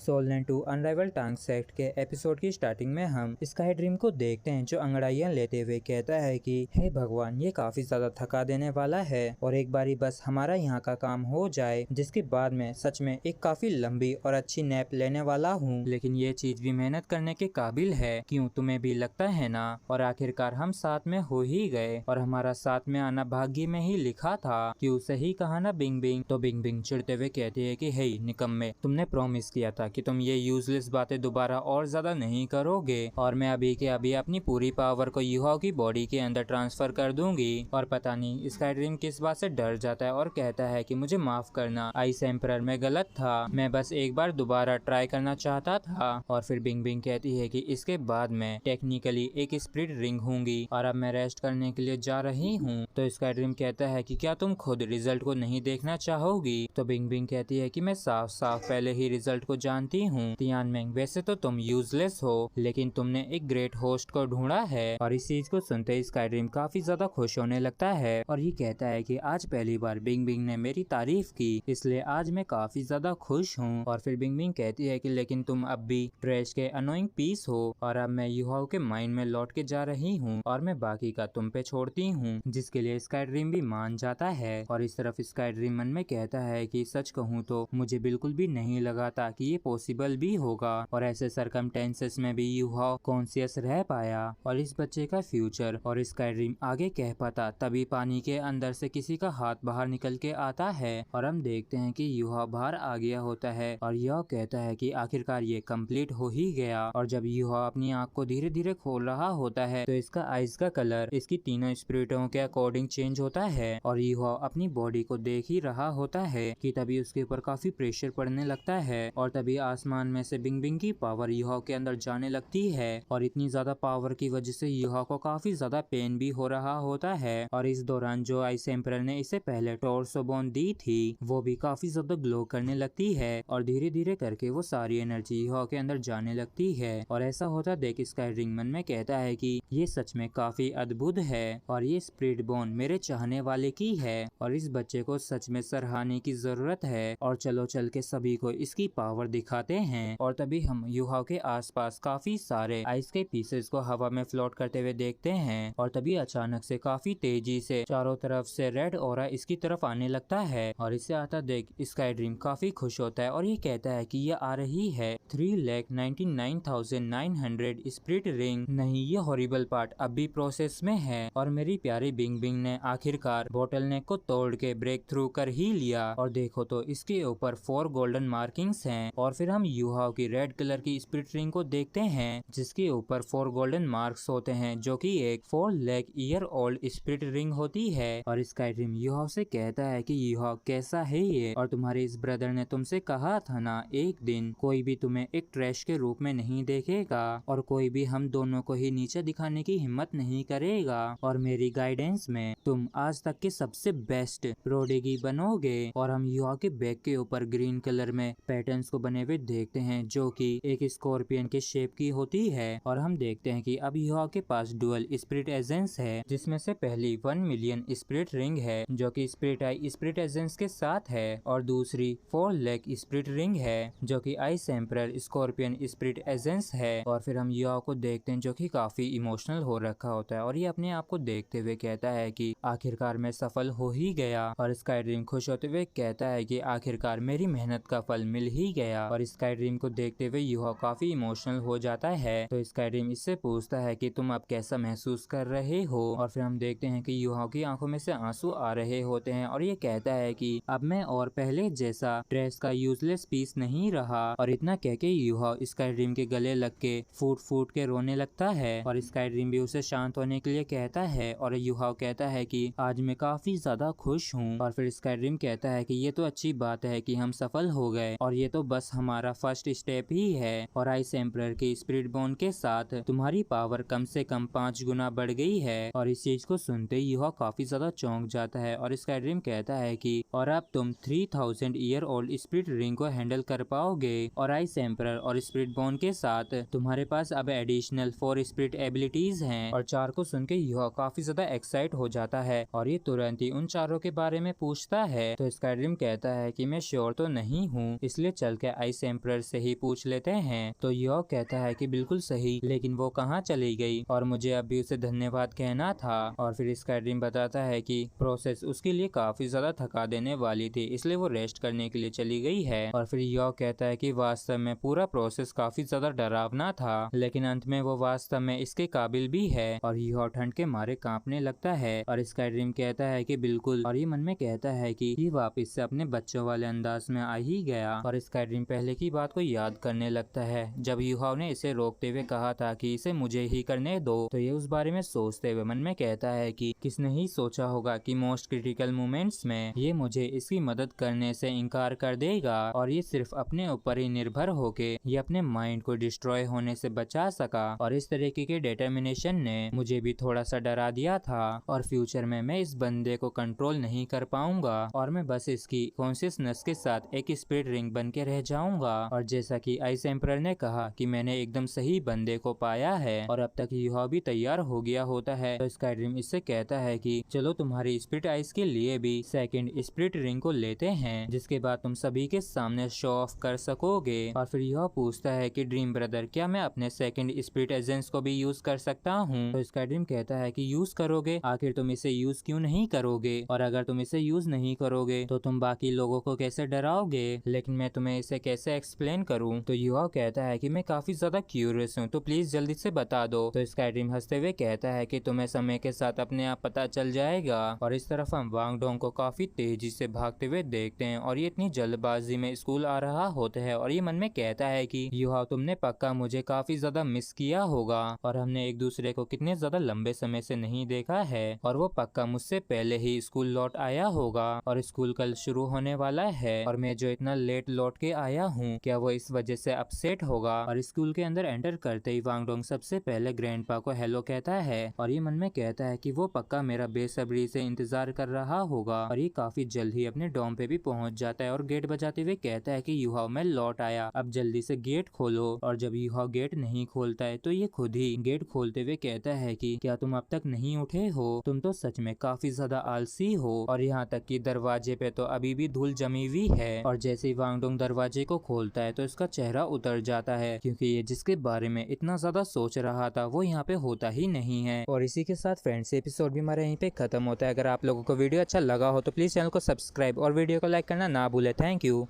सोलनेन to अनराइवल टांग sect के episode की स्टार्टिंग में हम स्काई ड्रीम को देखते हैं जो अंगड़ाइयां लेते हुए कहता है कि हे भगवान, ये काफी ज्यादा थका देने वाला है और एक बारी बस हमारा यहाँ का काम हो जाए, जिसके बाद में सच में एक काफी लंबी और अच्छी नैप लेने वाला हूँ। लेकिन ये चीज भी मेहनत करने के काबिल है, क्यों तुम्हें भी लगता है ना? और आखिरकार हम साथ में हो ही गए और हमारा साथ में आना भाग्य में ही लिखा था, कि उसे ही कहा ना बिंग बिंग। तो बिंग बिंग चिढ़ते हुए कहती है कि हे निकम्मे, तुमने प्रॉमिस किया था कि तुम ये यूजलेस बातें दोबारा और ज्यादा नहीं करोगे और मैं अभी के अभी अपनी पूरी पावर को यूहाओ की बॉडी के अंदर ट्रांसफर कर दूंगी। और पता नहीं स्काई ड्रीम किस बात से डर जाता है और कहता है कि मुझे माफ करना आइस एम्परर, मैं गलत था, मैं बस एक बार दोबारा ट्राई करना चाहता था। और फिर बिंग बिंग कहती है कि इसके बाद मैं टेक्निकली एक स्प्रिट रिंग होंगी और अब मैं रेस्ट करने के लिए जा रही हूँ। तो स्काई ड्रीम कहता है कि क्या तुम खुद रिजल्ट को नहीं देखना चाहोगी? तो बिंग बिंग कहती है कि मैं साफ साफ पहले ही रिजल्ट को जानती हूँ तियानमेंग, वैसे तो तुम यूजलेस हो लेकिन तुमने एक ग्रेट होस्ट को ढूंढा है। और इस चीज को सुनते ही स्काई ड्रीम काफी ज्यादा खुश होने लगता है और ये कहता है कि आज पहली बार बिंग बिंग ने मेरी तारीफ की, इसलिए आज मैं काफी ज्यादा खुश हूँ। और फिर बिंग बिंग कहती है कि लेकिन तुम अब भी ट्रैश के अनोइंग पीस हो और अब मैं यूहाओ के माइंड में लौट के जा रही हूँ और मैं बाकी का तुम पे छोड़ती हूँ, जिसके लिए स्काई ड्रीम भी मान जाता है। और इस तरफ स्काई ड्रीम मन में कहता है कि सच कहूँ तो मुझे बिल्कुल भी नहीं लगा था कि ये पॉसिबल भी होगा और ऐसे सरकमटेंसेस में भी यूहाओ कॉन्शियस रह पाया और इस बच्चे का फ्यूचर। और स्काई ड्रीम आगे कह पाता तभी पानी के अंदर से किसी का हाथ बाहर निकल के आता है और हम देखते हैं कि यूहाओ बाहर आ गया होता है और यह कहता है कि आखिरकार ये कंप्लीट हो ही गया। और जब यूहाओ अपनी आंख को धीरे धीरे खोल रहा होता है तो इसका आइज का कलर इसकी तीनों स्पिरिटों के अकॉर्डिंग चेंज होता है और यूहाओ अपनी बॉडी को देख ही रहा होता है कि तभी उसके ऊपर काफी प्रेशर पड़ने लगता है और तभी आसमान में से बिंग बिंग की पावर यूहाओ के अंदर जाने लगती है और इतनी ज्यादा पावर की वजह से यूहाओ को काफी ज्यादा पेन भी हो रहा होता है। और इस दौरान जो आइस एम्परर ने इसे पहले टॉर्सो बोन दी थी वो भी काफी ज्यादा ग्लो करने लगती है और धीरे धीरे करके वो सारी एनर्जी यूहाओ के अंदर जाने लगती है। और ऐसा होता देख स्काई ड्रीम मन में कहता है कि ये सच में काफी अद्भुत है और ये स्पिरिट बोन मेरे चाहने वाले की है और इस बच्चे को सच में सराहने की जरूरत है। और चलो चल के सभी को इसकी पावर दिखाते हैं। और तभी हम यूहाओ के आसपास काफी सारे आइस के पीसेस को हवा में फ्लोट करते हुए देखते हैं और तभी अचानक से काफी तेजी से चारों तरफ से रेड ऑरा इसकी तरफ आने लगता है और इसे आता देख स्काई ड्रीम काफी खुश होता है और ये कहता है कि ये आ रही है 3,99,900 स्प्रिट रिंग। नहीं, ये हॉरिबल पार्ट अब भी प्रोसेस में है और मेरी प्यारी बिंग बिंग ने आखिरकार बोटलनेक को तोड़ के ब्रेक थ्रू कर ही लिया। और देखो तो इसके ऊपर 4 गोल्डन मार्किंग्स हैं। और फिर हम यूहाओ की रेड कलर की स्प्रिट रिंग को देखते हैं जिसके ऊपर 4 गोल्डन मार्क्स होते हैं, जो कि एक 4 lakh year old spirit ring होती है। और स्काई ड्रीम यूहाओ से कहता है कि यूहाओ कैसा है ये, और तुम्हारे इस ब्रदर ने तुमसे कहा था ना एक दिन कोई भी तुम्हें एक ट्रैश के रूप में नहीं देखेगा और कोई भी हम दोनों को ही नीचे दिखाने की हिम्मत नहीं करेगा और मेरी गाइडेंस में तुम आज तक के सबसे बेस्ट प्रोडिगी बनोगे। और हम यूहाओ के बैक के ऊपर ग्रीन कलर में पैटर्न्स को बने हुए देखते हैं जो कि एक स्कॉर्पियन के शेप की होती है। और हम देखते हैं कि अब यूहाओ के पास डुअल स्पिरिट एजेंस है, जिसमें से पहली 1 मिलियन स्पिरिट रिंग है जो कि स्पिरिट आई स्पिरिट एजेंस के साथ है और दूसरी 4 लाख स्पिरिट रिंग है जो कि ice emperor scorpion spirit agency है। और फिर हम यूहाओ को देखते हैं जो कि काफी इमोशनल हो रखा होता है और ये अपने आप को देखते हुए कहता है कि आखिरकार मैं सफल हो ही गया। और स्काई ड्रीम खुश होते हुए कहता है कि आखिरकार मेरी मेहनत का फल मिल ही गया। और स्काई ड्रीम को देखते हुए यूहाओ काफी इमोशनल हो जाता है। तो स्काई ड्रीम इससे पूछता है कि तुम अब कैसा महसूस कर रहे हो। और फिर हम देखते हैं कि यूहाओ की आंखों में से आंसू आ रहे होते हैं और ये कहता है कि अब मैं और पहले जैसा ट्रेस का यूजलेस पीस नहीं रहा। और इतना कह के यूहाओ स्काई ड्रीम के गले लग के फूट फूट के रोने लगता है और स्काई ड्रीम भी उसे शांत होने के लिए कहता है। और यूहाओ कहता है कि आज मैं काफी ज्यादा खुश हूँ। और फिर स्काई ड्रीम कहता है कि ये तो अच्छी बात है कि हम सफल हो गए और ये तो बस हमारा फर्स्ट स्टेप ही है और आइस एम्परर के स्पिरिट बोन के साथ तुम्हारी पावर कम से कम 5 गुना बढ़ गई है। और इस चीज को सुनते ही यूहाओ काफी ज्यादा चौंक जाता है और स्काई ड्रीम कहता है कि और अब तुम 3000 ईयर ओल्ड स्पिरिट रिंग को हैंडल कर पाओगे और आइस एम्परर और स्पिरिट बोन के साथ तुम्हारे पास अब एडिशनल 4 स्पिरिट एबिलिटीज हैं। और 4 को सुन के यूहाओ काफी ज्यादा एक्साइट हो जाता है और ये तुरंत ही उन चारों के बारे में पूछता है। तो स्काई ड्रीम कहता है कि मैं श्योर तो नहीं हूँ, इसलिए चल के आइस आइस एम्परर से ही पूछ लेते हैं। तो यो कहता है कि बिल्कुल सही, लेकिन वो कहाँ चली गई और मुझे अभी उसे धन्यवाद कहना था। और फिर स्काईड्रीम बताता है कि प्रोसेस उसके लिए काफी ज्यादा थका देने वाली थी, इसलिए वो रेस्ट करने के लिए चली गई है। और फिर यो कहता है कि वास्तव में पूरा प्रोसेस काफी ज्यादा डरावना था, लेकिन अंत में वो वास्तव में इसके काबिल भी है। और यो ठंड के मारे कांपने लगता है और स्काईड्रीम कहता है कि बिल्कुल, और ये मन में कहता है कि ये वापस से अपने बच्चों वाले अंदाज में आ ही गया। और स्काईड्रीम पहले की बात को याद करने लगता है जब युहाव ने इसे रोकते हुए कहा था कि इसे मुझे ही करने दो। तो ये उस बारे में सोचते हुए मन में कहता है कि किसने ही सोचा होगा कि मोस्ट क्रिटिकल मोमेंट्स में ये मुझे इसकी मदद करने से इनकार कर देगा, और ये सिर्फ अपने ऊपर ही निर्भर होके ये अपने माइंड को डिस्ट्रॉय होने से बचा सका। और इस तरीके के डिटर्मिनेशन ने मुझे भी थोड़ा सा डरा दिया था, और फ्यूचर में मैं इस बंदे को कंट्रोल नहीं कर पाऊंगा और मैं बस इसकी कॉन्शियसनेस के साथ एक स्पिरिट रिंग बन के रह जाऊंगा। और जैसा कि आइस एम्परर ने कहा कि मैंने एकदम सही बंदे को पाया है और अब तक युहा भी तैयार हो गया होता है। तो स्काईड्रीम इससे कहता है कि चलो तुम्हारी स्पिरिट आइस के लिए भी सेकंड स्पिरिट रिंग को लेते हैं, जिसके बाद तुम सभी के सामने शो ऑफ कर सकोगे। और फिर युहा पूछता है कि ड्रीम ब्रदर, क्या मैं अपने सेकंड स्पिरिट एजेंस को भी यूज कर सकता हूँ? तो स्काईड्रीम कहता है कि यूज करोगे, आखिर तुम इसे यूज क्यों नहीं करोगे? और अगर तुम इसे यूज नहीं करोगे तो तुम बाकी लोगों को कैसे डराओगे? लेकिन मैं तुम्हें इसे कैसे एक्सप्लेन करूं? तो युहा कहता है कि मैं काफी ज्यादा क्यूरियस हूँ, तो प्लीज जल्दी से बता दो। तो स्काईड्रीम हंसते हुए कहता है कि तुम्हें समय के साथ अपने आप पता चल जाएगा। और इस तरफ हम वांग डोंग को काफी तेजी से भागते हुए देखते हैं और ये इतनी जल्दबाजी में स्कूल आ रहा होता है और ये मन में कहता है कि युहा, तुमने पक्का मुझे काफी ज्यादा मिस किया होगा और हमने एक दूसरे को कितने ज्यादा लंबे समय से नहीं देखा है, और वो पक्का मुझसे पहले ही स्कूल लौट आया होगा और स्कूल कल शुरू होने वाला है और मैं जो इतना लेट लौट के आया हूँ, क्या वो इस वजह से अपसेट होगा? और स्कूल के अंदर एंटर करते ही वांग डोंग सबसे पहले ग्रैंडपा को हेलो कहता है और ये मन में कहता है कि वो पक्का मेरा बेसब्री से इंतजार कर रहा होगा। और ये काफी जल्द ही अपने डॉम पे भी पहुंच जाता है और गेट बजाते हुए कहता है कि युहाव, मैं लौट आया, अब जल्दी से गेट खोलो। और जब युहाव गेट नहीं खोलता है तो ये खुद ही गेट खोलते हुए कहता है कि क्या तुम अब तक नहीं उठे हो? तुम तो सच में काफी ज्यादा आलसी हो, और यहाँ तक कि दरवाजे पे तो अभी भी धूल जमी हुई है। और जैसे ही वांग डोंग दरवाजे को खोलता है तो इसका चेहरा उतर जाता है, क्योंकि ये जिसके बारे में इतना ज्यादा सोच रहा था वो यहाँ पे होता ही नहीं है। और इसी के साथ फ्रेंड्स, एपिसोड भी हमारा यहीं पे खत्म होता है। अगर आप लोगों को वीडियो अच्छा लगा हो तो प्लीज चैनल को सब्सक्राइब और वीडियो को लाइक करना ना भूले। Thank you.